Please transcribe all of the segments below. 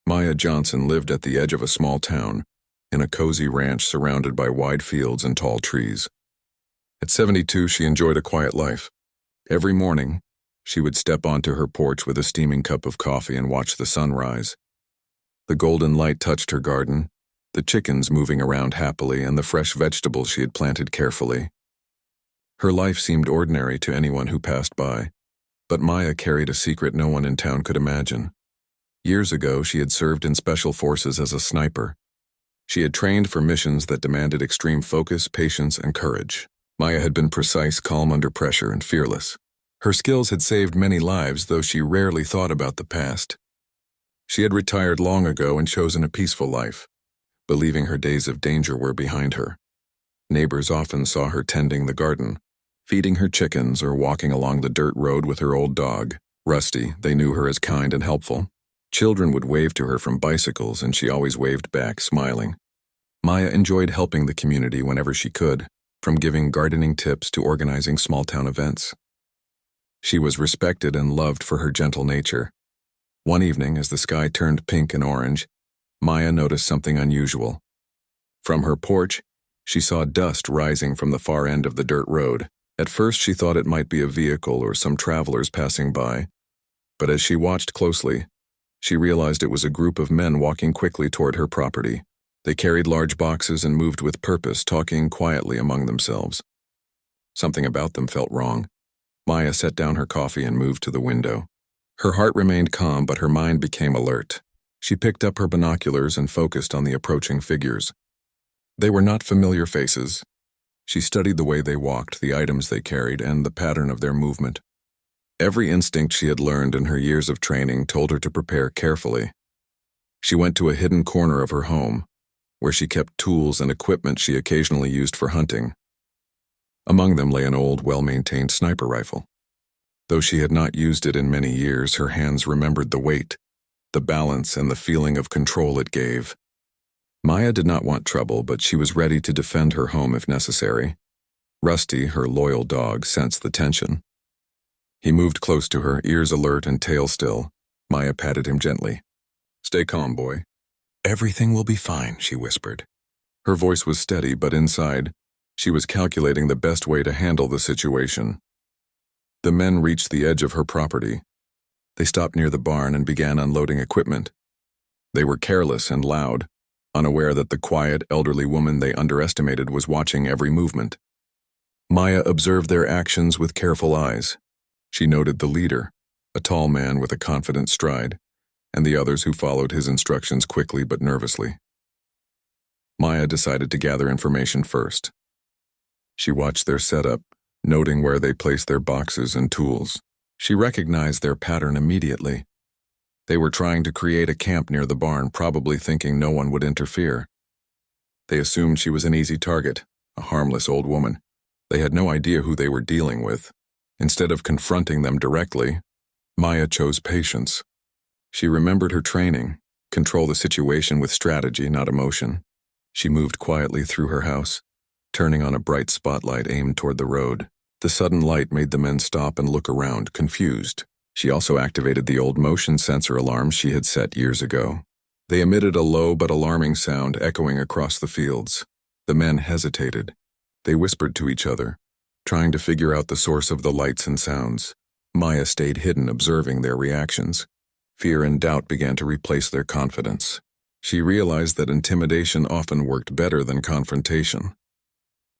Maya Johnson lived at the edge of a small town, in a cozy ranch surrounded by wide fields and tall trees. At 72, she enjoyed a quiet life. Every morning, she would step onto her porch with a steaming cup of coffee and watch the sun rise. The golden light touched her garden, the chickens moving around happily and the fresh vegetables she had planted carefully. Her life seemed ordinary to anyone who passed by, but Maya carried a secret no one in town could imagine. Years ago, she had served in special forces as a sniper. She had trained for missions that demanded extreme focus, patience, and courage. Maya had been precise, calm under pressure, and fearless. Her skills had saved many lives, though she rarely thought about the past. She had retired long ago and chosen a peaceful life, believing her days of danger were behind her. Neighbors often saw her tending the garden, feeding her chickens, or walking along the dirt road with her old dog, Rusty. They knew her as kind and helpful. Children would wave to her from bicycles, and she always waved back, smiling. Maya enjoyed helping the community whenever she could, from giving gardening tips to organizing small-town events. She was respected and loved for her gentle nature. One evening, as the sky turned pink and orange, Maya noticed something unusual. From her porch, she saw dust rising from the far end of the dirt road. At first, she thought it might be a vehicle or some travelers passing by, but as she watched closely, she realized it was a group of men walking quickly toward her property. They carried large boxes and moved with purpose, talking quietly among themselves. Something about them felt wrong. Maya set down her coffee and moved to the window. Her heart remained calm, but her mind became alert. She picked up her binoculars and focused on the approaching figures. They were not familiar faces. She studied the way they walked, the items they carried, and the pattern of their movement. Every instinct she had learned in her years of training told her to prepare carefully. She went to a hidden corner of her home, where she kept tools and equipment she occasionally used for hunting. Among them lay an old, well-maintained sniper rifle. Though she had not used it in many years, her hands remembered the weight, the balance, and the feeling of control it gave. Maya did not want trouble, but she was ready to defend her home if necessary. Rusty, her loyal dog, sensed the tension. He moved close to her, ears alert and tail still. Maya patted him gently. "Stay calm, boy. Everything will be fine," she whispered. Her voice was steady, but inside, she was calculating the best way to handle the situation. The men reached the edge of her property. They stopped near the barn and began unloading equipment. They were careless and loud, unaware that the quiet, elderly woman they underestimated was watching every movement. Maya observed their actions with careful eyes. She noted the leader, a tall man with a confident stride, and the others who followed his instructions quickly but nervously. Maya decided to gather information first. She watched their setup, noting where they placed their boxes and tools. She recognized their pattern immediately. They were trying to create a camp near the barn, probably thinking no one would interfere. They assumed she was an easy target, a harmless old woman. They had no idea who they were dealing with. Instead of confronting them directly, Maya chose patience. She remembered her training, control the situation with strategy, not emotion. She moved quietly through her house, turning on a bright spotlight aimed toward the road. The sudden light made the men stop and look around, confused. She also activated the old motion sensor alarms she had set years ago. They emitted a low but alarming sound echoing across the fields. The men hesitated. They whispered to each other, trying to figure out the source of the lights and sounds. Maya stayed hidden, observing their reactions. Fear and doubt began to replace their confidence. She realized that intimidation often worked better than confrontation.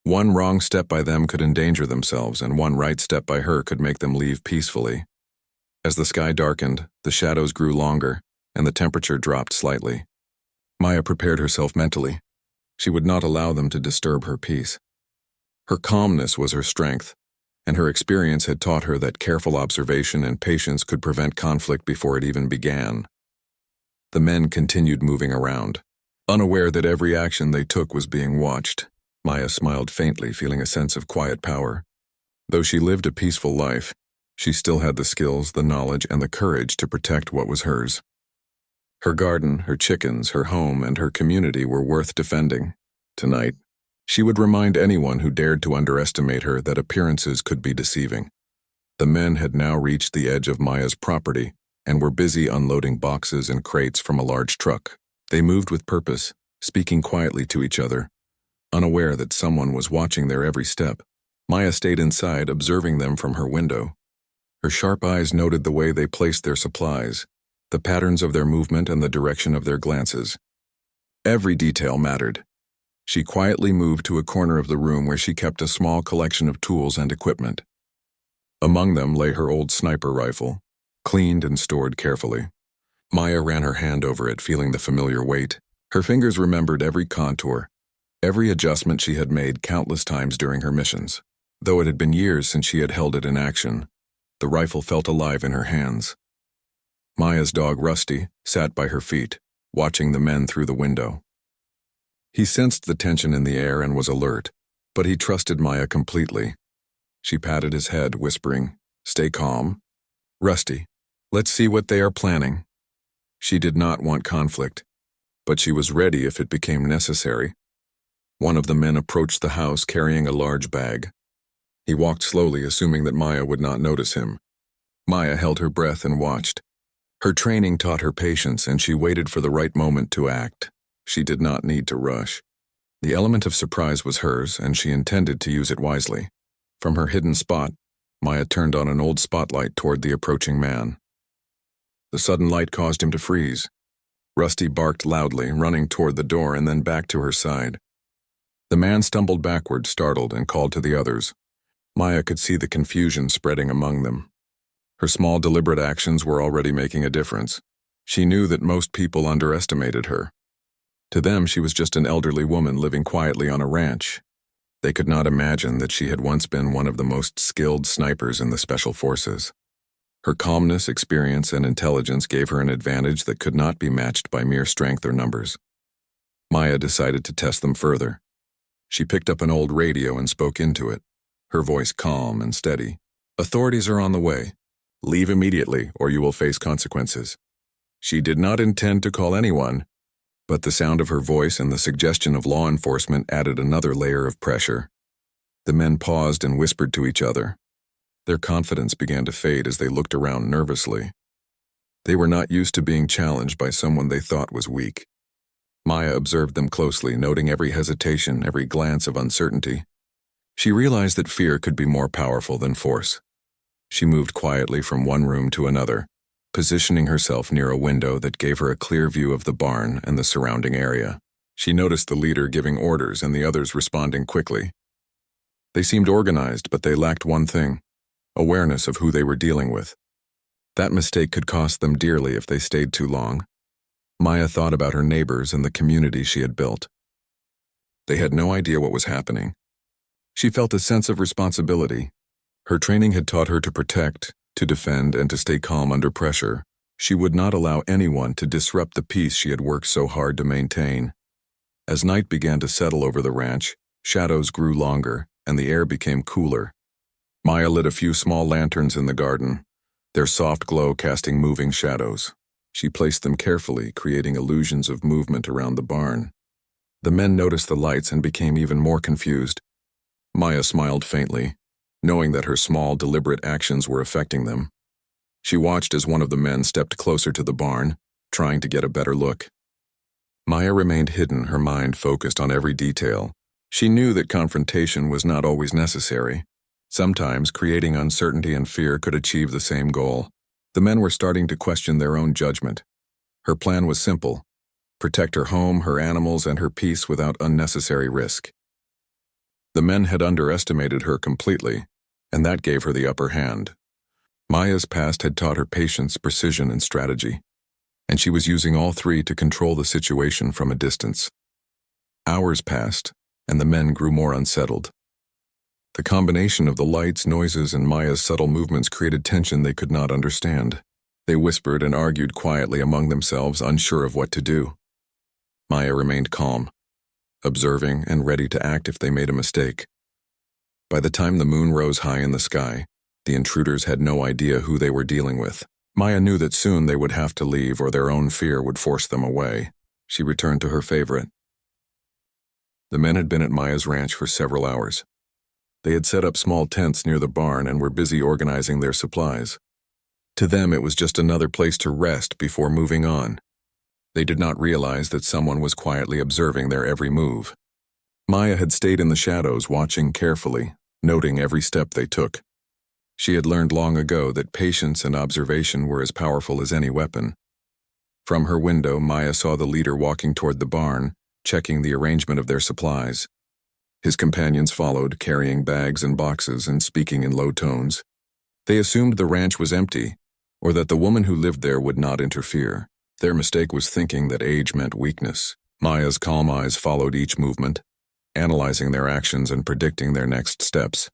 One wrong step by them could endanger themselves, and one right step by her could make them leave peacefully. As the sky darkened, the shadows grew longer, and the temperature dropped slightly. Maya prepared herself mentally. She would not allow them to disturb her peace. Her calmness was her strength, and her experience had taught her that careful observation and patience could prevent conflict before it even began. The men continued moving around, unaware that every action they took was being watched. Maya smiled faintly, feeling a sense of quiet power. Though she lived a peaceful life, she still had the skills, the knowledge, and the courage to protect what was hers. Her garden, her chickens, her home, and her community were worth defending. Tonight, she would remind anyone who dared to underestimate her that appearances could be deceiving. The men had now reached the edge of Maya's property, and were busy unloading boxes and crates from a large truck. They moved with purpose, speaking quietly to each other, unaware that someone was watching their every step. Maya stayed inside, observing them from her window. Her sharp eyes noted the way they placed their supplies, the patterns of their movement and the direction of their glances. Every detail mattered. She quietly moved to a corner of the room where she kept a small collection of tools and equipment. Among them lay her old sniper rifle, cleaned and stored carefully. Maya ran her hand over it, feeling the familiar weight. Her fingers remembered every contour, every adjustment she had made countless times during her missions. Though it had been years since she had held it in action, the rifle felt alive in her hands. Maya's dog, Rusty, sat by her feet, watching the men through the window. He sensed the tension in the air and was alert, but he trusted Maya completely. She patted his head, whispering, "Stay calm. Rusty, let's see what they are planning." She did not want conflict, but she was ready if it became necessary. One of the men approached the house carrying a large bag. He walked slowly, assuming that Maya would not notice him. Maya held her breath and watched. Her training taught her patience, and she waited for the right moment to act. She did not need to rush. The element of surprise was hers, and she intended to use it wisely. From her hidden spot, Maya turned on an old spotlight toward the approaching man. The sudden light caused him to freeze. Rusty barked loudly, running toward the door and then back to her side. The man stumbled backward, startled, and called to the others. Maya could see the confusion spreading among them. Her small, deliberate actions were already making a difference. She knew that most people underestimated her. To them, she was just an elderly woman living quietly on a ranch. They could not imagine that she had once been one of the most skilled snipers in the Special Forces. Her calmness, experience, and intelligence gave her an advantage that could not be matched by mere strength or numbers. Maya decided to test them further. She picked up an old radio and spoke into it, her voice calm and steady. "Authorities are on the way. Leave immediately, or you will face consequences." She did not intend to call anyone, but the sound of her voice and the suggestion of law enforcement added another layer of pressure. The men paused and whispered to each other. Their confidence began to fade as they looked around nervously. They were not used to being challenged by someone they thought was weak. Maya observed them closely, noting every hesitation, every glance of uncertainty. She realized that fear could be more powerful than force. She moved quietly from one room to another, positioning herself near a window that gave her a clear view of the barn and the surrounding area. She noticed the leader giving orders and the others responding quickly. They seemed organized, but they lacked one thing: awareness of who they were dealing with. That mistake could cost them dearly if they stayed too long. Maya thought about her neighbors and the community she had built. They had no idea what was happening. She felt a sense of responsibility. Her training had taught her to protect, to defend, and to stay calm under pressure. She would not allow anyone to disrupt the peace she had worked so hard to maintain. As night began to settle over the ranch, shadows grew longer, and the air became cooler. Maya lit a few small lanterns in the garden, their soft glow casting moving shadows. She placed them carefully, creating illusions of movement around the barn. The men noticed the lights and became even more confused. Maya smiled faintly, knowing that her small, deliberate actions were affecting them. She watched as one of the men stepped closer to the barn, trying to get a better look. Maya remained hidden, her mind focused on every detail. She knew that confrontation was not always necessary. Sometimes creating uncertainty and fear could achieve the same goal. The men were starting to question their own judgment. Her plan was simple: protect her home, her animals, and her peace without unnecessary risk. The men had underestimated her completely, and that gave her the upper hand. Maya's past had taught her patience, precision, and strategy, and she was using all three to control the situation from a distance. Hours passed, and the men grew more unsettled. The combination of the lights, noises, and Maya's subtle movements created tension they could not understand. They whispered and argued quietly among themselves, unsure of what to do. Maya remained calm, observing and ready to act if they made a mistake. By the time the moon rose high in the sky, the intruders had no idea who they were dealing with. Maya knew that soon they would have to leave or their own fear would force them away. She returned to her favorite. The men had been at Maya's ranch for several hours. They had set up small tents near the barn and were busy organizing their supplies. To them, it was just another place to rest before moving on. They did not realize that someone was quietly observing their every move. Maya had stayed in the shadows, watching carefully, noting every step they took. She had learned long ago that patience and observation were as powerful as any weapon. From her window, Maya saw the leader walking toward the barn, checking the arrangement of their supplies. His companions followed, carrying bags and boxes and speaking in low tones. They assumed the ranch was empty, or that the woman who lived there would not interfere. Their mistake was thinking that age meant weakness. Maya's calm eyes followed each movement, analyzing their actions and predicting their next steps.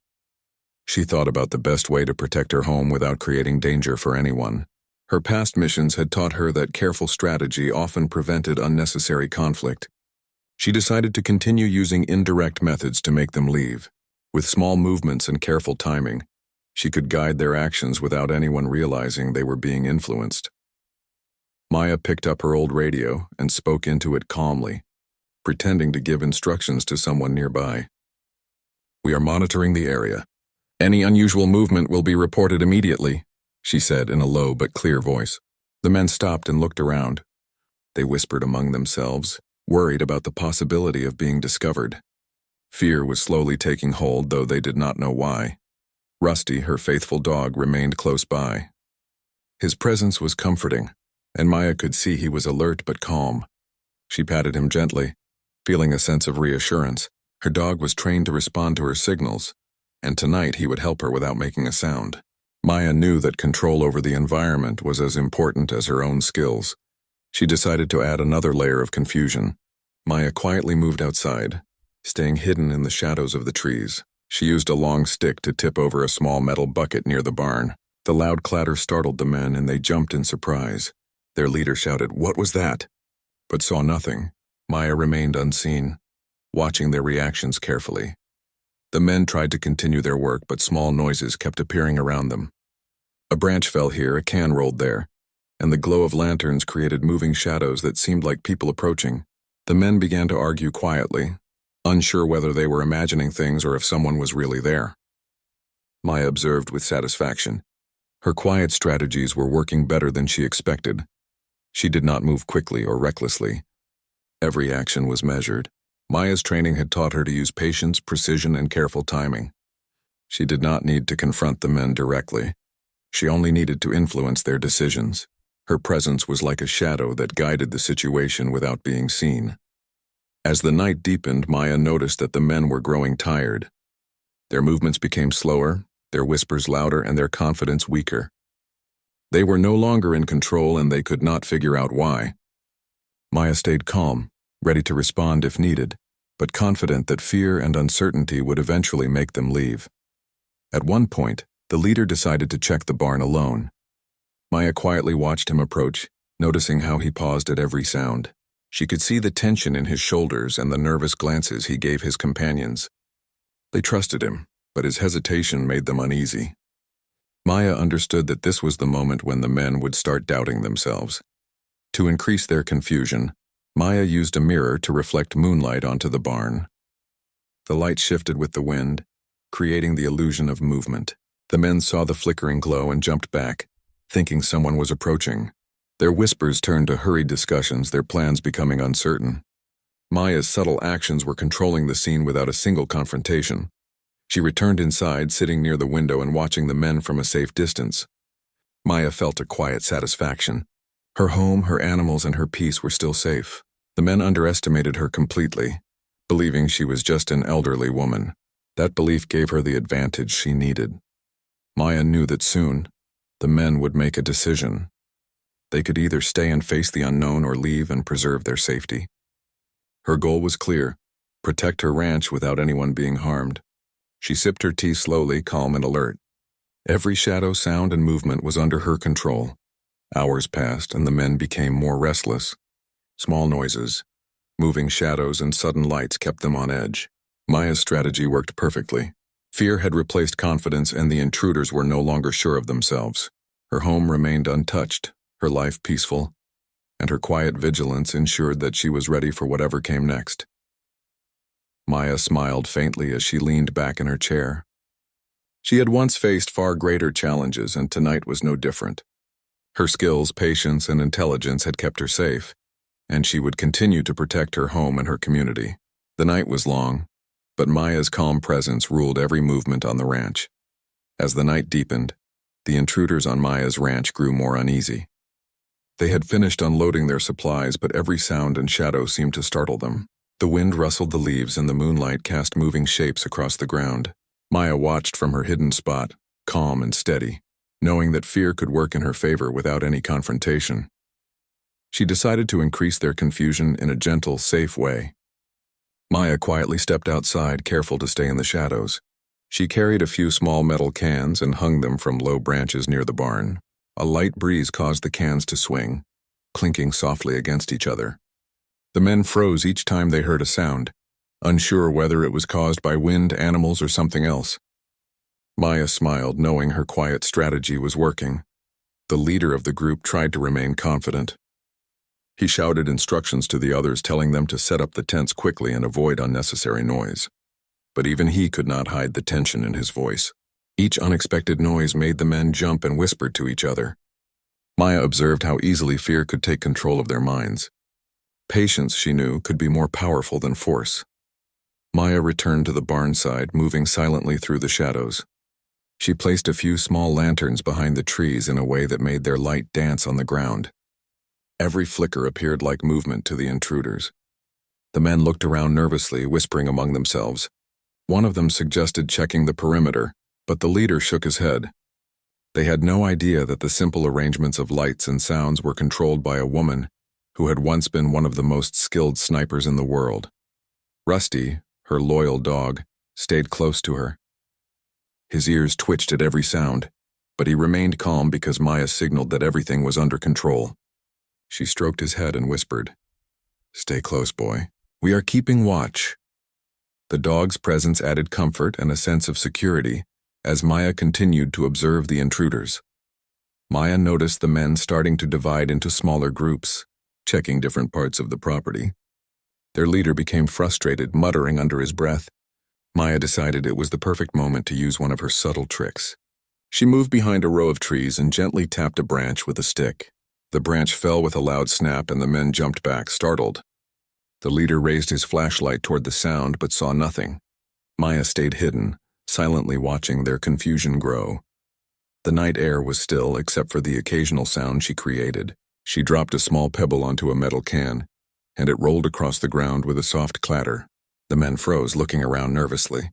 She thought about the best way to protect her home without creating danger for anyone. Her past missions had taught her that careful strategy often prevented unnecessary conflict. She decided to continue using indirect methods to make them leave. With small movements and careful timing, she could guide their actions without anyone realizing they were being influenced. Maya picked up her old radio and spoke into it calmly, pretending to give instructions to someone nearby. "We are monitoring the area. Any unusual movement will be reported immediately," she said in a low but clear voice. The men stopped and looked around. They whispered among themselves, worried about the possibility of being discovered. Fear was slowly taking hold, though they did not know why. Rusty, her faithful dog, remained close by. His presence was comforting, and Maya could see he was alert but calm. She patted him gently, feeling a sense of reassurance. Her dog was trained to respond to her signals, and tonight he would help her without making a sound. Maya knew that control over the environment was as important as her own skills. She decided to add another layer of confusion. Maya quietly moved outside, staying hidden in the shadows of the trees. She used a long stick to tip over a small metal bucket near the barn. The loud clatter startled the men, and they jumped in surprise. Their leader shouted, "What was that?" but saw nothing. Maya remained unseen, watching their reactions carefully. The men tried to continue their work, but small noises kept appearing around them. A branch fell here, a can rolled there, and the glow of lanterns created moving shadows that seemed like people approaching. The men began to argue quietly, unsure whether they were imagining things or if someone was really there. Maya observed with satisfaction. Her quiet strategies were working better than she expected. She did not move quickly or recklessly. Every action was measured. Maya's training had taught her to use patience, precision, and careful timing. She did not need to confront the men directly. She only needed to influence their decisions. Her presence was like a shadow that guided the situation without being seen. As the night deepened, Maya noticed that the men were growing tired. Their movements became slower, their whispers louder, and their confidence weaker. They were no longer in control, and they could not figure out why. Maya stayed calm, ready to respond if needed, but confident that fear and uncertainty would eventually make them leave. At one point, the leader decided to check the barn alone. Maya quietly watched him approach, noticing how he paused at every sound. She could see the tension in his shoulders and the nervous glances he gave his companions. They trusted him, but his hesitation made them uneasy. Maya understood that this was the moment when the men would start doubting themselves. To increase their confusion, Maya used a mirror to reflect moonlight onto the barn. The light shifted with the wind, creating the illusion of movement. The men saw the flickering glow and jumped back, thinking someone was approaching. Their whispers turned to hurried discussions, their plans becoming uncertain. Maya's subtle actions were controlling the scene without a single confrontation. She returned inside, sitting near the window and watching the men from a safe distance. Maya felt a quiet satisfaction. Her home, her animals, and her peace were still safe. The men underestimated her completely, believing she was just an elderly woman. That belief gave her the advantage she needed. Maya knew that soon, the men would make a decision. They could either stay and face the unknown or leave and preserve their safety. Her goal was clear: protect her ranch without anyone being harmed. She sipped her tea slowly, calm and alert. Every shadow, sound, and movement was under her control. Hours passed, and the men became more restless. Small noises, moving shadows, and sudden lights kept them on edge. Maya's strategy worked perfectly. Fear had replaced confidence, and the intruders were no longer sure of themselves. Her home remained untouched, her life peaceful, and her quiet vigilance ensured that she was ready for whatever came next. Maya smiled faintly as she leaned back in her chair. She had once faced far greater challenges, and tonight was no different. Her skills, patience, and intelligence had kept her safe, and she would continue to protect her home and her community. The night was long, but Maya's calm presence ruled every movement on the ranch. As the night deepened, the intruders on Maya's ranch grew more uneasy. They had finished unloading their supplies, but every sound and shadow seemed to startle them. The wind rustled the leaves and the moonlight cast moving shapes across the ground. Maya watched from her hidden spot, calm and steady, knowing that fear could work in her favor without any confrontation. She decided to increase their confusion in a gentle, safe way. Maya quietly stepped outside, careful to stay in the shadows. She carried a few small metal cans and hung them from low branches near the barn. A light breeze caused the cans to swing, clinking softly against each other. The men froze each time they heard a sound, unsure whether it was caused by wind, animals, or something else. Maya smiled, knowing her quiet strategy was working. The leader of the group tried to remain confident. He shouted instructions to the others, telling them to set up the tents quickly and avoid unnecessary noise. But even he could not hide the tension in his voice. Each unexpected noise made the men jump and whisper to each other. Maya observed how easily fear could take control of their minds. Patience, she knew, could be more powerful than force. Maya returned to the barn side, moving silently through the shadows. She placed a few small lanterns behind the trees in a way that made their light dance on the ground. Every flicker appeared like movement to the intruders. The men looked around nervously, whispering among themselves. One of them suggested checking the perimeter, but the leader shook his head. They had no idea that the simple arrangements of lights and sounds were controlled by a woman who had once been one of the most skilled snipers in the world. Rusty, her loyal dog, stayed close to her. His ears twitched at every sound, but he remained calm because Maya signaled that everything was under control. She stroked his head and whispered, "Stay close, boy. We are keeping watch." The dog's presence added comfort and a sense of security as Maya continued to observe the intruders. Maya noticed the men starting to divide into smaller groups, checking different parts of the property. Their leader became frustrated, muttering under his breath. Maya decided it was the perfect moment to use one of her subtle tricks. She moved behind a row of trees and gently tapped a branch with a stick. The branch fell with a loud snap and the men jumped back, startled. The leader raised his flashlight toward the sound but saw nothing. Maya stayed hidden, silently watching their confusion grow. The night air was still except for the occasional sound she created. She dropped a small pebble onto a metal can, and it rolled across the ground with a soft clatter. The men froze, looking around nervously.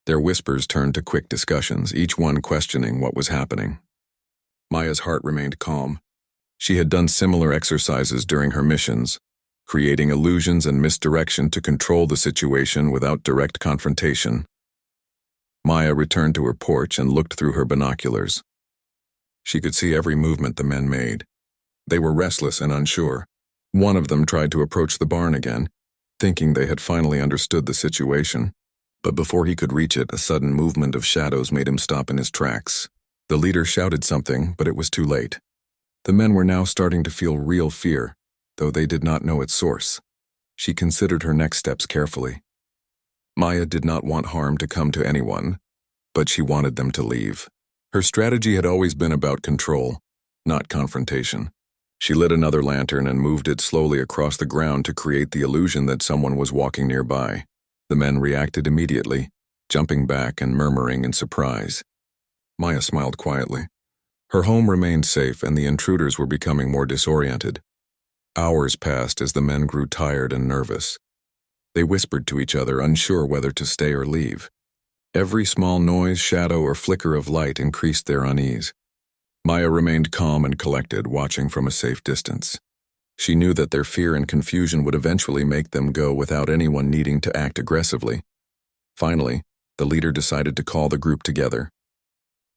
Their whispers turned to quick discussions, each one questioning what was happening. Maya's heart remained calm. She had done similar exercises during her missions, creating illusions and misdirection to control the situation without direct confrontation. Maya returned to her porch and looked through her binoculars. She could see every movement the men made. They were restless and unsure. One of them tried to approach the barn again, thinking they had finally understood the situation. But before he could reach it, a sudden movement of shadows made him stop in his tracks. The leader shouted something, but it was too late. The men were now starting to feel real fear, though they did not know its source. She considered her next steps carefully. Maya did not want harm to come to anyone, but she wanted them to leave. Her strategy had always been about control, not confrontation. She lit another lantern and moved it slowly across the ground to create the illusion that someone was walking nearby. The men reacted immediately, jumping back and murmuring in surprise. Maya smiled quietly. Her home remained safe and the intruders were becoming more disoriented. Hours passed as the men grew tired and nervous. They whispered to each other, unsure whether to stay or leave. Every small noise, shadow, or flicker of light increased their unease. Maya remained calm and collected, watching from a safe distance. She knew that their fear and confusion would eventually make them go without anyone needing to act aggressively. Finally, the leader decided to call the group together.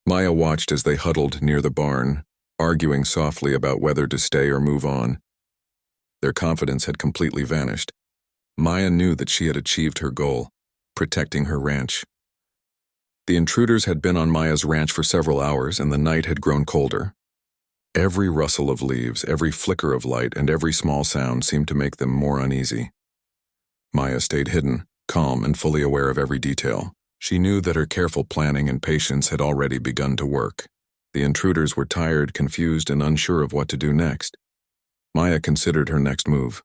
Maya watched as they huddled near the barn, arguing softly about whether to stay or move on. Their confidence had completely vanished. Maya knew that she had achieved her goal, protecting her ranch. The intruders had been on Maya's ranch for several hours, and the night had grown colder. Every rustle of leaves, every flicker of light, and every small sound seemed to make them more uneasy. Maya stayed hidden, calm, and fully aware of every detail. She knew that her careful planning and patience had already begun to work. The intruders were tired, confused, and unsure of what to do next. Maya considered her next move.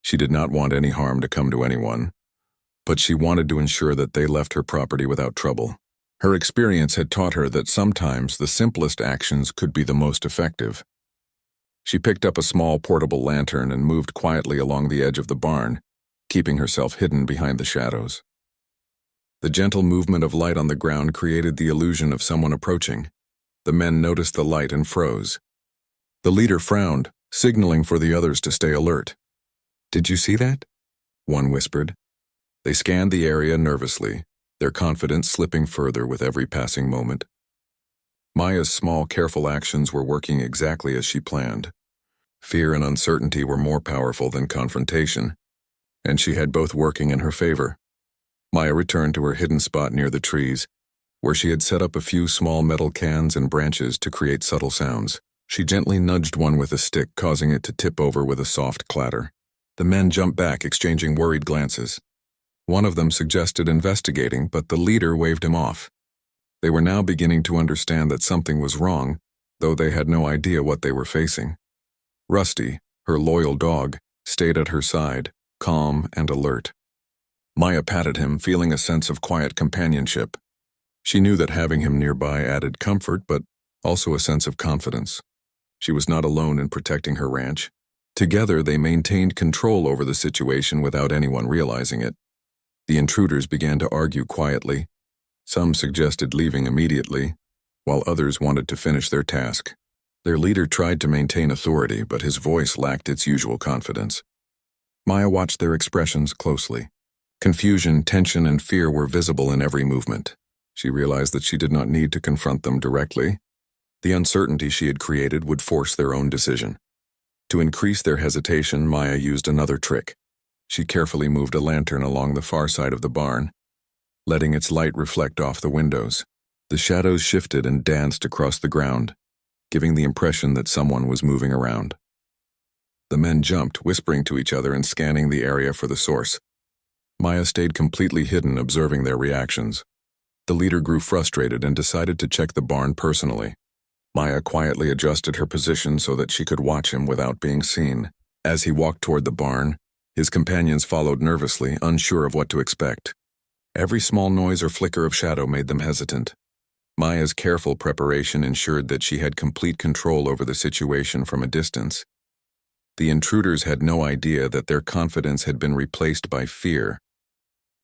She did not want any harm to come to anyone, but she wanted to ensure that they left her property without trouble. Her experience had taught her that sometimes the simplest actions could be the most effective. She picked up a small portable lantern and moved quietly along the edge of the barn, keeping herself hidden behind the shadows. The gentle movement of light on the ground created the illusion of someone approaching. The men noticed the light and froze. The leader frowned, signaling for the others to stay alert. "Did you see that?" one whispered. They scanned the area nervously, their confidence slipping further with every passing moment. Maya's small, careful actions were working exactly as she planned. Fear and uncertainty were more powerful than confrontation, and she had both working in her favor. Maya returned to her hidden spot near the trees, where she had set up a few small metal cans and branches to create subtle sounds. She gently nudged one with a stick, causing it to tip over with a soft clatter. The men jumped back, exchanging worried glances. One of them suggested investigating, but the leader waved him off. They were now beginning to understand that something was wrong, though they had no idea what they were facing. Rusty, her loyal dog, stayed at her side, calm and alert. Maya patted him, feeling a sense of quiet companionship. She knew that having him nearby added comfort, but also a sense of confidence. She was not alone in protecting her ranch. Together, they maintained control over the situation without anyone realizing it. The intruders began to argue quietly. Some suggested leaving immediately, while others wanted to finish their task. Their leader tried to maintain authority, but his voice lacked its usual confidence. Maya watched their expressions closely. Confusion, tension, and fear were visible in every movement. She realized that she did not need to confront them directly. The uncertainty she had created would force their own decision. To increase their hesitation, Maya used another trick. She carefully moved a lantern along the far side of the barn, letting its light reflect off the windows. The shadows shifted and danced across the ground, giving the impression that someone was moving around. The men jumped, whispering to each other and scanning the area for the source. Maya stayed completely hidden, observing their reactions. The leader grew frustrated and decided to check the barn personally. Maya quietly adjusted her position so that she could watch him without being seen. As he walked toward the barn, his companions followed nervously, unsure of what to expect. Every small noise or flicker of shadow made them hesitant. Maya's careful preparation ensured that she had complete control over the situation from a distance. The intruders had no idea that their confidence had been replaced by fear.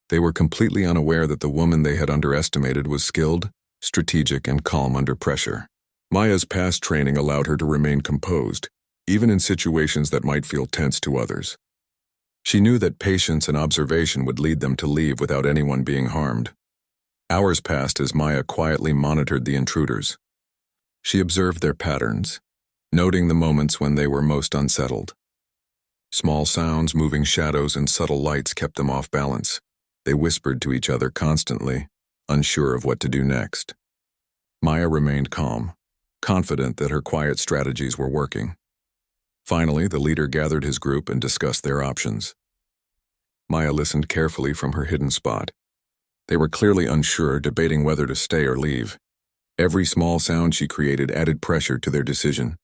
They were completely unaware that the woman they had underestimated was skilled, strategic, and calm under pressure. Maya's past training allowed her to remain composed, even in situations that might feel tense to others. She knew that patience and observation would lead them to leave without anyone being harmed. Hours passed as Maya quietly monitored the intruders. She observed their patterns, noting the moments when they were most unsettled. Small sounds, moving shadows, and subtle lights kept them off balance. They whispered to each other constantly, unsure of what to do next. Maya remained calm, confident that her quiet strategies were working. Finally, the leader gathered his group and discussed their options. Maya listened carefully from her hidden spot. They were clearly unsure, debating whether to stay or leave. Every small sound she created added pressure to their decision.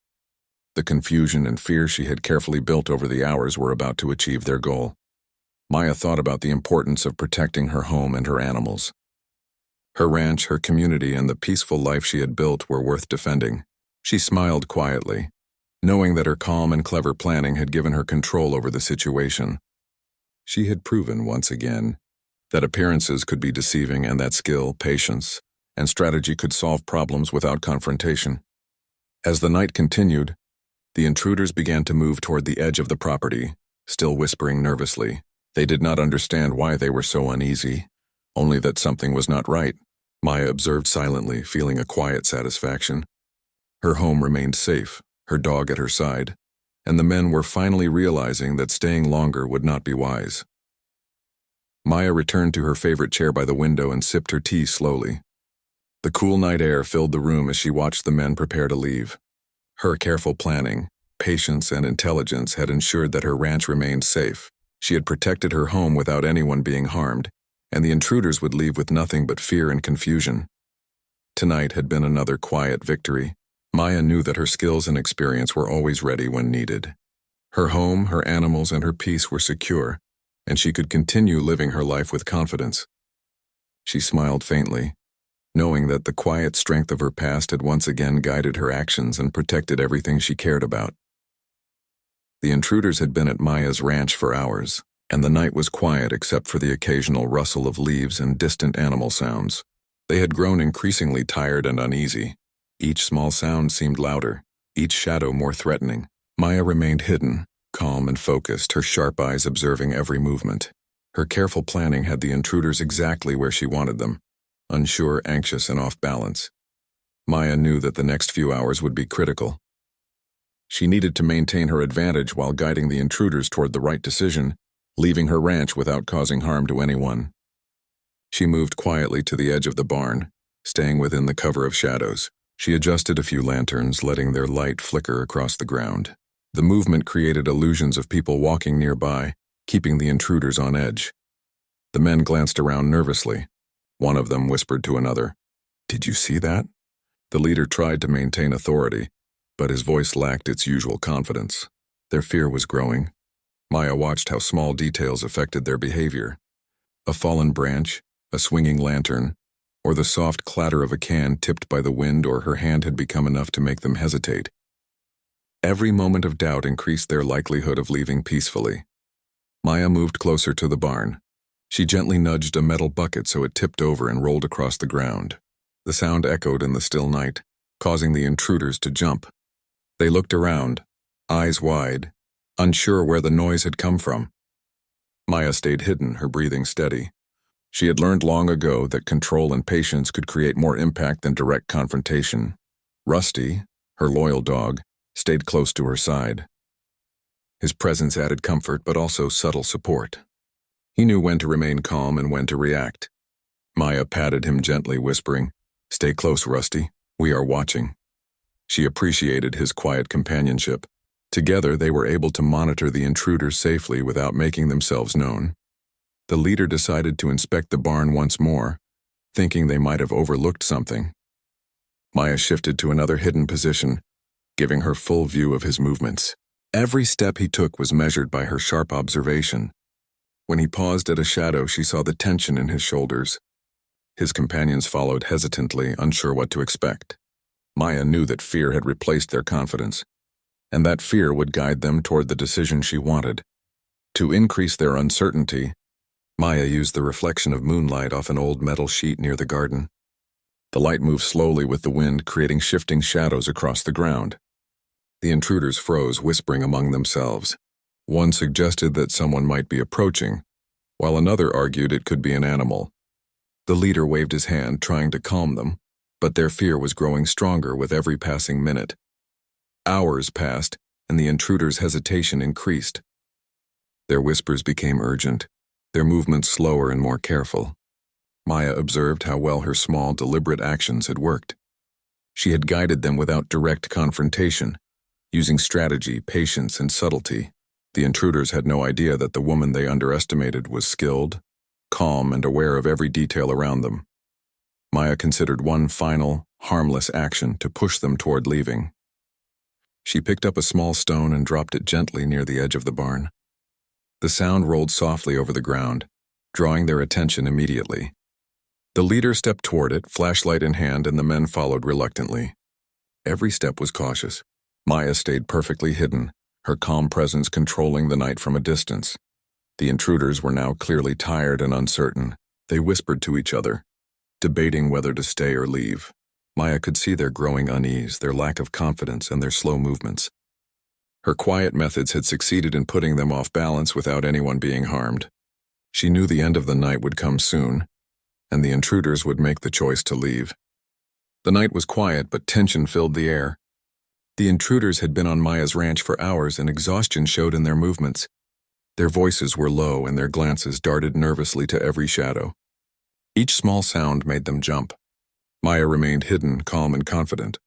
The confusion and fear she had carefully built over the hours were about to achieve their goal. Maya thought about the importance of protecting her home and her animals. Her ranch, her community, and the peaceful life she had built were worth defending. She smiled quietly, knowing that her calm and clever planning had given her control over the situation. She had proven once again that appearances could be deceiving and that skill, patience, and strategy could solve problems without confrontation. As the night continued, the intruders began to move toward the edge of the property, still whispering nervously. They did not understand why they were so uneasy, only that something was not right. Maya observed silently, feeling a quiet satisfaction. Her home remained safe, her dog at her side, and the men were finally realizing that staying longer would not be wise. Maya returned to her favorite chair by the window and sipped her tea slowly. The cool night air filled the room as she watched the men prepare to leave. Her careful planning, patience, and intelligence had ensured that her ranch remained safe. She had protected her home without anyone being harmed, and the intruders would leave with nothing but fear and confusion. Tonight had been another quiet victory. Maya knew that her skills and experience were always ready when needed. Her home, her animals, and her peace were secure, and she could continue living her life with confidence. She smiled faintly, knowing that the quiet strength of her past had once again guided her actions and protected everything she cared about. The intruders had been at Maya's ranch for hours, and the night was quiet except for the occasional rustle of leaves and distant animal sounds. They had grown increasingly tired and uneasy. Each small sound seemed louder, each shadow more threatening. Maya remained hidden, calm and focused, her sharp eyes observing every movement. Her careful planning had the intruders exactly where she wanted them, unsure, anxious, and off balance. Maya knew that the next few hours would be critical. She needed to maintain her advantage while guiding the intruders toward the right decision, leaving her ranch without causing harm to anyone. She moved quietly to the edge of the barn, staying within the cover of shadows. She adjusted a few lanterns, letting their light flicker across the ground. The movement created illusions of people walking nearby, keeping the intruders on edge. The men glanced around nervously. One of them whispered to another, "Did you see that?" The leader tried to maintain authority, but his voice lacked its usual confidence. Their fear was growing. Maya watched how small details affected their behavior. A fallen branch, a swinging lantern, or the soft clatter of a can tipped by the wind or her hand had become enough to make them hesitate. Every moment of doubt increased their likelihood of leaving peacefully. Maya moved closer to the barn. She gently nudged a metal bucket so it tipped over and rolled across the ground. The sound echoed in the still night, causing the intruders to jump. They looked around, eyes wide, unsure where the noise had come from. Maya stayed hidden, her breathing steady. She had learned long ago that control and patience could create more impact than direct confrontation. Rusty, her loyal dog, stayed close to her side. His presence added comfort but also subtle support. He knew when to remain calm and when to react. Maya patted him gently, whispering, "Stay close, Rusty. We are watching." She appreciated his quiet companionship. Together they were able to monitor the intruders safely without making themselves known. The leader decided to inspect the barn once more, thinking they might have overlooked something. Maya shifted to another hidden position, giving her full view of his movements. Every step he took was measured by her sharp observation. When he paused at a shadow, she saw the tension in his shoulders. His companions followed hesitantly, unsure what to expect. Maya knew that fear had replaced their confidence, and that fear would guide them toward the decision she wanted. To increase their uncertainty, Maya used the reflection of moonlight off an old metal sheet near the garden. The light moved slowly with the wind, creating shifting shadows across the ground. The intruders froze, whispering among themselves. One suggested that someone might be approaching, while another argued it could be an animal. The leader waved his hand, trying to calm them, but their fear was growing stronger with every passing minute. Hours passed, and the intruders' hesitation increased. Their whispers became urgent, their movements slower and more careful. Maya observed how well her small, deliberate actions had worked. She had guided them without direct confrontation, using strategy, patience, and subtlety. The intruders had no idea that the woman they underestimated was skilled, calm, and aware of every detail around them. Maya considered one final, harmless action to push them toward leaving. She picked up a small stone and dropped it gently near the edge of the barn. The sound rolled softly over the ground, drawing their attention immediately. The leader stepped toward it, flashlight in hand, and the men followed reluctantly. Every step was cautious. Maya stayed perfectly hidden, her calm presence controlling the night from a distance. The intruders were now clearly tired and uncertain. They whispered to each other, debating whether to stay or leave. Maya could see their growing unease, their lack of confidence, and their slow movements. Her quiet methods had succeeded in putting them off balance without anyone being harmed. She knew the end of the night would come soon, and the intruders would make the choice to leave. The night was quiet, but tension filled the air. The intruders had been on Maya's ranch for hours, and exhaustion showed in their movements. Their voices were low, and their glances darted nervously to every shadow. Each small sound made them jump. Maya remained hidden, calm, and confident.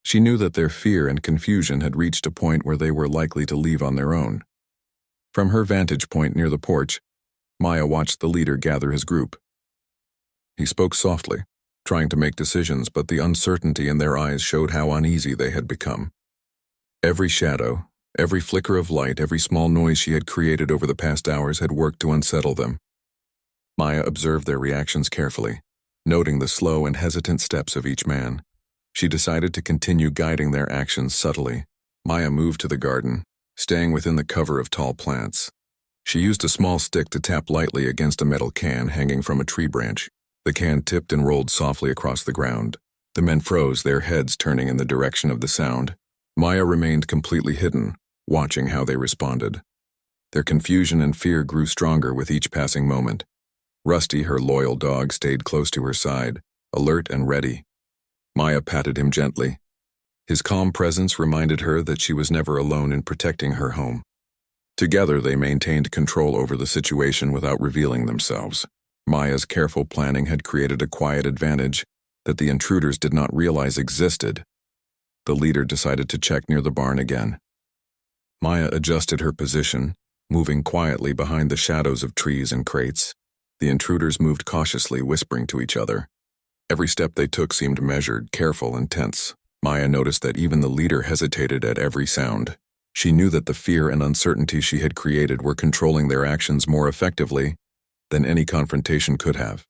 She knew that their fear and confusion had reached a point where they were likely to leave on their own. From her vantage point near the porch, Maya watched the leader gather his group. He spoke softly, trying to make decisions, but the uncertainty in their eyes showed how uneasy they had become. Every shadow, every flicker of light, every small noise she had created over the past hours had worked to unsettle them. Maya observed their reactions carefully, noting the slow and hesitant steps of each man. She decided to continue guiding their actions subtly. Maya moved to the garden, staying within the cover of tall plants. She used a small stick to tap lightly against a metal can hanging from a tree branch. The can tipped and rolled softly across the ground. The men froze, their heads turning in the direction of the sound. Maya remained completely hidden, watching how they responded. Their confusion and fear grew stronger with each passing moment. Rusty, her loyal dog, stayed close to her side, alert and ready. Maya patted him gently. His calm presence reminded her that she was never alone in protecting her home. Together, they maintained control over the situation without revealing themselves. Maya's careful planning had created a quiet advantage that the intruders did not realize existed. The leader decided to check near the barn again. Maya adjusted her position, moving quietly behind the shadows of trees and crates. The intruders moved cautiously, whispering to each other. Every step they took seemed measured, careful, and tense. Maya noticed that even the leader hesitated at every sound. She knew that the fear and uncertainty she had created were controlling their actions more effectively than any confrontation could have.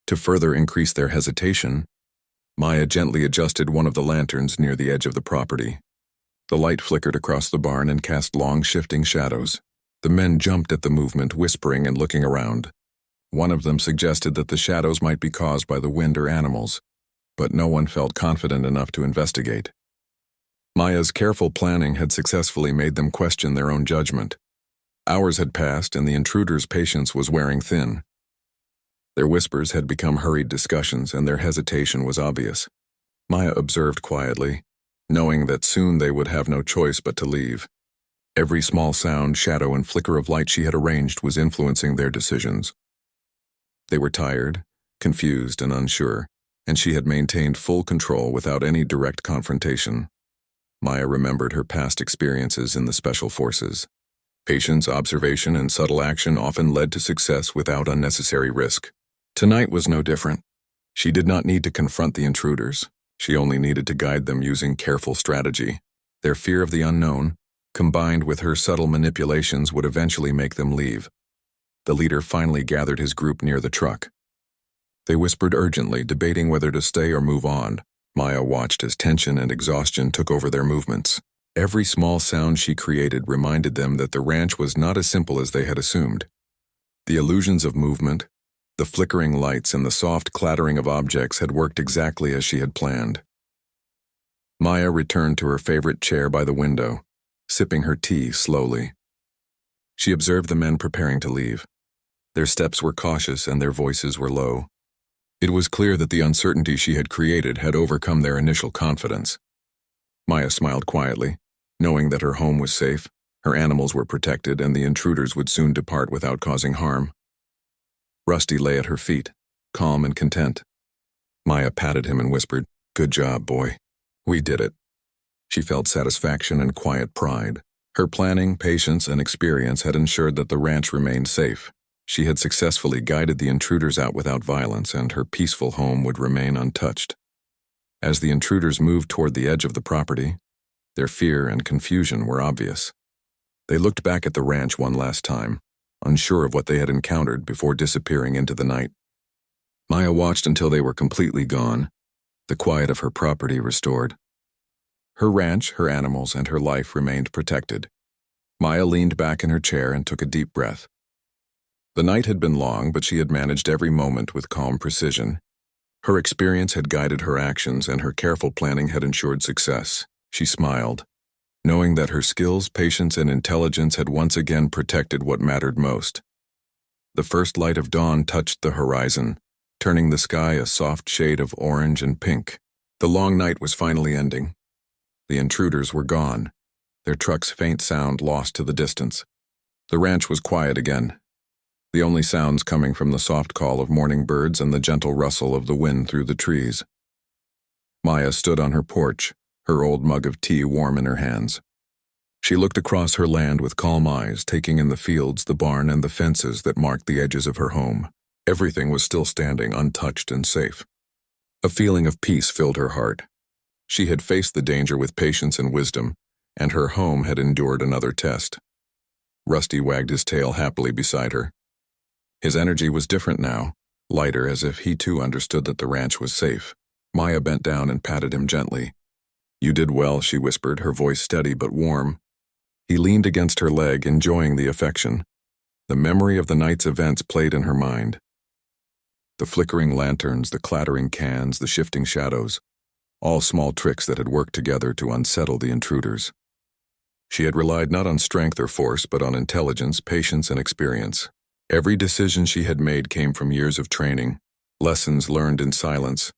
To further increase their hesitation, Maya gently adjusted one of the lanterns near the edge of the property. The light flickered across the barn and cast long, shifting shadows. The men jumped at the movement, whispering and looking around. One of them suggested that the shadows might be caused by the wind or animals, but no one felt confident enough to investigate. Maya's careful planning had successfully made them question their own judgment. Hours had passed, and the intruders' patience was wearing thin. Their whispers had become hurried discussions, and their hesitation was obvious. Maya observed quietly, knowing that soon they would have no choice but to leave. Every small sound, shadow, and flicker of light she had arranged was influencing their decisions. They were tired, confused, and unsure, and she had maintained full control without any direct confrontation. Maya remembered her past experiences in the Special Forces. Patience, observation, and subtle action often led to success without unnecessary risk. Tonight was no different. She did not need to confront the intruders. She only needed to guide them using careful strategy. Their fear of the unknown, combined with her subtle manipulations, would eventually make them leave. The leader finally gathered his group near the truck. They whispered urgently, debating whether to stay or move on. Maya watched as tension and exhaustion took over their movements. Every small sound she created reminded them that the ranch was not as simple as they had assumed. The illusions of movement, the flickering lights, and the soft clattering of objects had worked exactly as she had planned. Maya returned to her favorite chair by the window, sipping her tea slowly. She observed the men preparing to leave. Their steps were cautious and their voices were low. It was clear that the uncertainty she had created had overcome their initial confidence. Maya smiled quietly, knowing that her home was safe, her animals were protected, and the intruders would soon depart without causing harm. Rusty lay at her feet, calm and content. Maya patted him and whispered, "Good job, boy. We did it." She felt satisfaction and quiet pride. Her planning, patience, and experience had ensured that the ranch remained safe. She had successfully guided the intruders out without violence, and her peaceful home would remain untouched. As the intruders moved toward the edge of the property, their fear and confusion were obvious. They looked back at the ranch one last time, unsure of what they had encountered, before disappearing into the night. Maya watched until they were completely gone, the quiet of her property restored. Her ranch, her animals, and her life remained protected. Maya leaned back in her chair and took a deep breath. The night had been long, but she had managed every moment with calm precision. Her experience had guided her actions, and her careful planning had ensured success. She smiled, knowing that her skills, patience, and intelligence had once again protected what mattered most. The first light of dawn touched the horizon, turning the sky a soft shade of orange and pink. The long night was finally ending. The intruders were gone, their truck's faint sound lost to the distance. The ranch was quiet again, the only sounds coming from the soft call of morning birds and the gentle rustle of the wind through the trees. Maya stood on her porch, her old mug of tea warm in her hands. She looked across her land with calm eyes, taking in the fields, the barn, and the fences that marked the edges of her home. Everything was still standing, untouched and safe. A feeling of peace filled her heart. She had faced the danger with patience and wisdom, and her home had endured another test. Rusty wagged his tail happily beside her. His energy was different now, lighter, as if he too understood that the ranch was safe. Maya bent down and patted him gently. "You did well," she whispered, her voice steady but warm. He leaned against her leg, enjoying the affection. The memory of the night's events played in her mind. The flickering lanterns, the clattering cans, the shifting shadows, all small tricks that had worked together to unsettle the intruders. She had relied not on strength or force, but on intelligence, patience, and experience. Every decision she had made came from years of training, lessons learned in silence,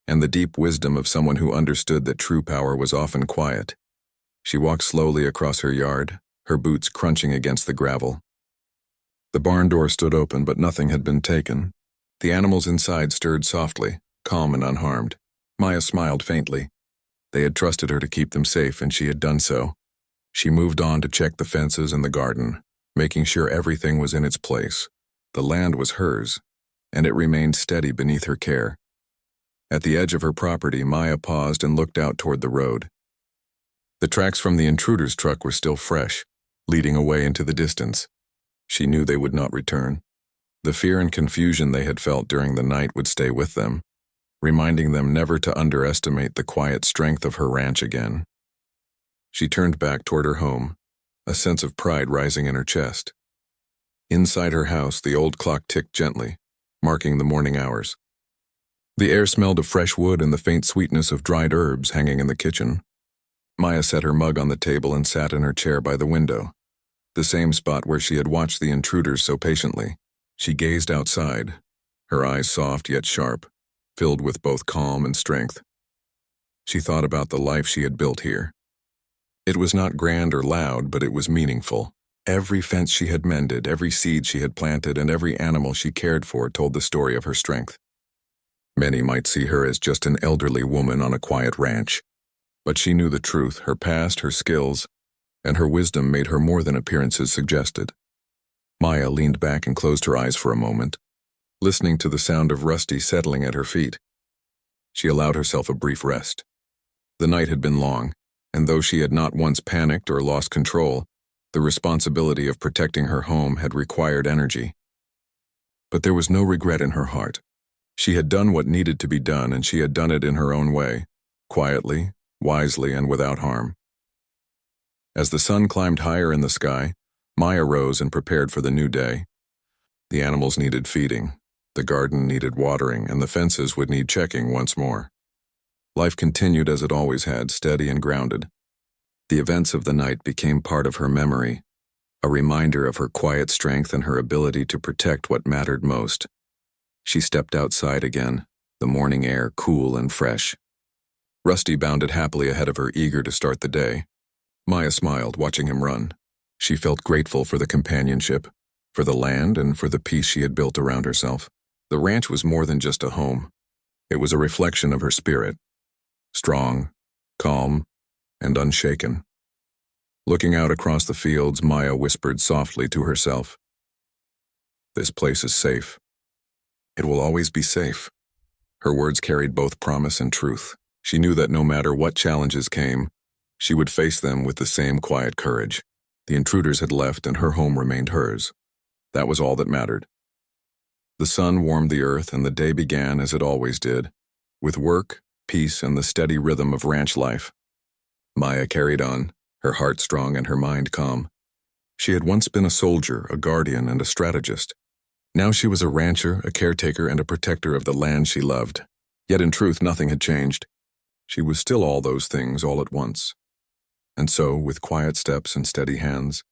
and the deep wisdom of someone who understood that true power was often quiet. She walked slowly across her yard, her boots crunching against the gravel. The barn door stood open, but nothing had been taken. The animals inside stirred softly, calm and unharmed. Maya smiled faintly. They had trusted her to keep them safe, and she had done so. She moved on to check the fences and the garden, making sure everything was in its place. The land was hers, and it remained steady beneath her care. At the edge of her property, Maya paused and looked out toward the road. The tracks from the intruder's truck were still fresh, leading away into the distance. She knew they would not return. The fear and confusion they had felt during the night would stay with them, reminding them never to underestimate the quiet strength of her ranch again. She turned back toward her home, a sense of pride rising in her chest. Inside her house, the old clock ticked gently, marking the morning hours. The air smelled of fresh wood and the faint sweetness of dried herbs hanging in the kitchen. Maya set her mug on the table and sat in her chair by the window, the same spot where she had watched the intruders so patiently. She gazed outside, her eyes soft yet sharp, filled with both calm and strength. She thought about the life she had built here. It was not grand or loud, but it was meaningful. Every fence she had mended, every seed she had planted, and every animal she cared for told the story of her strength. Many might see her as just an elderly woman on a quiet ranch, but she knew the truth. Her past, her skills, and her wisdom made her more than appearances suggested. Maya leaned back and closed her eyes for a moment, listening to the sound of Rusty settling at her feet. She allowed herself a brief rest. The night had been long, and though she had not once panicked or lost control, the responsibility of protecting her home had required energy. But there was no regret in her heart. She had done what needed to be done, and she had done it in her own way, quietly, wisely, and without harm. As the sun climbed higher in the sky, Maya rose and prepared for the new day. The animals needed feeding, the garden needed watering, and the fences would need checking once more. Life continued as it always had, steady and grounded. The events of the night became part of her memory, a reminder of her quiet strength and her ability to protect what mattered most. She stepped outside again, the morning air cool and fresh. Rusty bounded happily ahead of her, eager to start the day. Maya smiled, watching him run. She felt grateful for the companionship, for the land, and for the peace she had built around herself. The ranch was more than just a home. It was a reflection of her spirit. Strong, calm, and unshaken. Looking out across the fields, Maya whispered softly to herself, "This place is safe. It will always be safe." Her words carried both promise and truth. She knew that no matter what challenges came, she would face them with the same quiet courage. The intruders had left, and her home remained hers. That was all that mattered. The sun warmed the earth, and the day began as it always did, with work, peace, and the steady rhythm of ranch life. Maya carried on, her heart strong and her mind calm. She had once been a soldier, a guardian, and a strategist. Now she was a rancher, a caretaker, and a protector of the land she loved. Yet in truth, nothing had changed. She was still all those things all at once. And so, with quiet steps and steady hands,